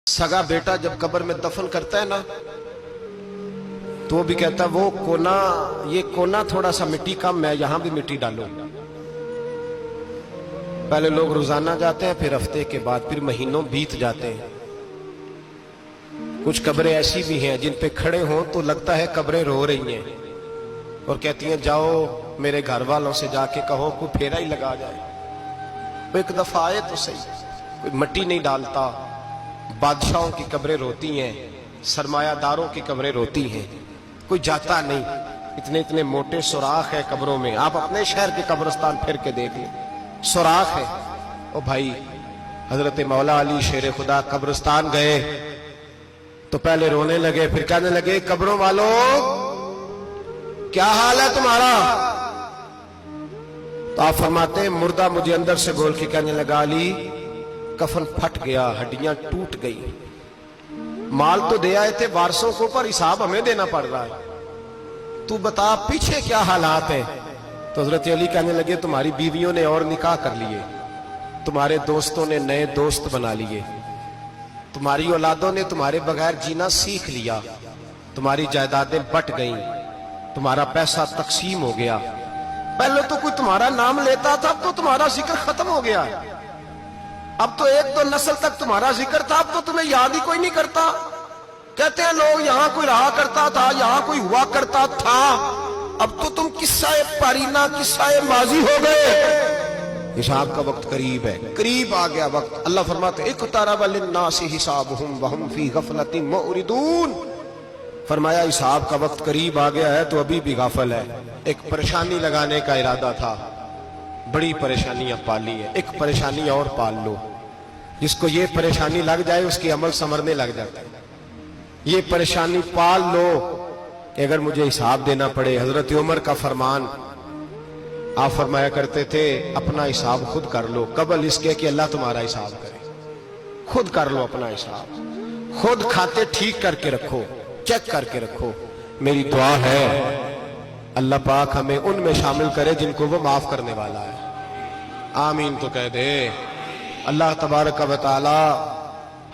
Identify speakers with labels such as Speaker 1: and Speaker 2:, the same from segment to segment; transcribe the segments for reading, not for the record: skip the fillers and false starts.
Speaker 1: सगा बेटा जब कब्र में दफन करता है ना तो वो भी कहता है वो कोना, ये कोना थोड़ा सा मिट्टी कम है, यहां भी मिट्टी डालो। पहले लोग रोजाना जाते हैं, फिर हफ्ते के बाद, फिर महीनों बीत जाते हैं। कुछ कब्रें ऐसी भी हैं जिन पे खड़े हों तो लगता है कब्रें रो रही हैं और कहती हैं जाओ मेरे घर वालों से जाके कहो कोई फेरा ही लगा जाए। वो एक दफा आए तो सही, कोई मिट्टी नहीं डालता। बादशाहों की कब्रें रोती हैं, सरमायादारों की कब्रें रोती हैं, कोई जाता नहीं। इतने इतने मोटे सुराख है कब्रों में, आप अपने शहर के कब्रिस्तान फिर के देख लें, सुराख है। ओ भाई, हजरत मौला अली शेर खुदा कब्रिस्तान गए तो पहले रोने लगे, फिर कहने लगे कब्रों वालों क्या हाल है तुम्हारा? तो आप फरमाते हैं मुर्दा मुझे अंदर से बोल के कहने लगा अली कफन फट गया, हड्डियां टूट गई, माल तो दे आए थे वारसों को पर हिसाब हमें देना पड़ रहा है, तू बता पीछे क्या हालात है? तो हजरत अली कहने लगे तुम्हारी बीवियों ने और निकाह कर लिए, तुम्हारे दोस्तों ने नए दोस्त बना लिए, तुम्हारी औलादों ने तुम्हारे बगैर जीना सीख लिया, तुम्हारी जायदादें बट गईं, तुम्हारा पैसा तकसीम हो गया। पहले तो कोई तुम्हारा नाम लेता था, अब तो तुम्हारा जिक्र खत्म हो गया। अब तो एक दो नस्ल तक तुम्हारा जिक्र था, अब तो तुम्हें याद ही कोई नहीं करता। कहते हैं लोग यहां कोई रहा करता था, यहां कोई हुआ करता था, अब तो तुम किस्सा पारीना किस्सा माजी हो गए। हिसाब का वक्त करीब है, करीब आ गया वक्त। अल्लाह फरमाते इक़्तरब लिन्नासि हिसाबुहुम वहुम फी गफलतिन मुरिदून। फरमाया हिसाब का वक्त करीब आ गया है तो अभी भी गाफल है। एक परेशानी लगाने का इरादा था, बड़ी परेशानियां पाली है, एक परेशानी और पाल लो। जिसको ये परेशानी लग जाए उसकी अमल संवरने लग जाता है। ये परेशानी पाल लो कि अगर मुझे हिसाब देना पड़े। हजरत उमर का फरमान, आप फरमाया करते थे अपना हिसाब खुद कर लो, कबल इसके कि अल्लाह तुम्हारा हिसाब करे। खुद कर लो अपना हिसाब, खुद खाते ठीक करके रखो, चेक करके रखो। मेरी दुआ है अल्लाह पाक हमें उनमें शामिल करे जिनको वो माफ करने वाला है। आमीन तो कह दे। अल्लाह तबारक व तआला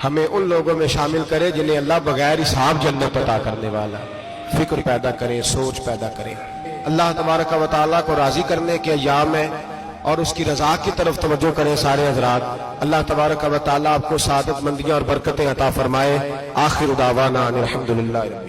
Speaker 1: हमें उन लोगों में शामिल करे जिन्हें अल्लाह बगैर हिसाब जन्नत अता करने वाला है। फिक्र पैदा करें, सोच पैदा करें। अल्लाह तबारक व तआला को राजी करने के अय्याम है और उसकी रजा की तरफ तवज्जो करें सारे हजरात। अल्लाह तबारक व तआला आपको सादत मंदियां और बरकतें अता फरमाए। आखिर दावाना अनिल हम्दुलिल्लाह।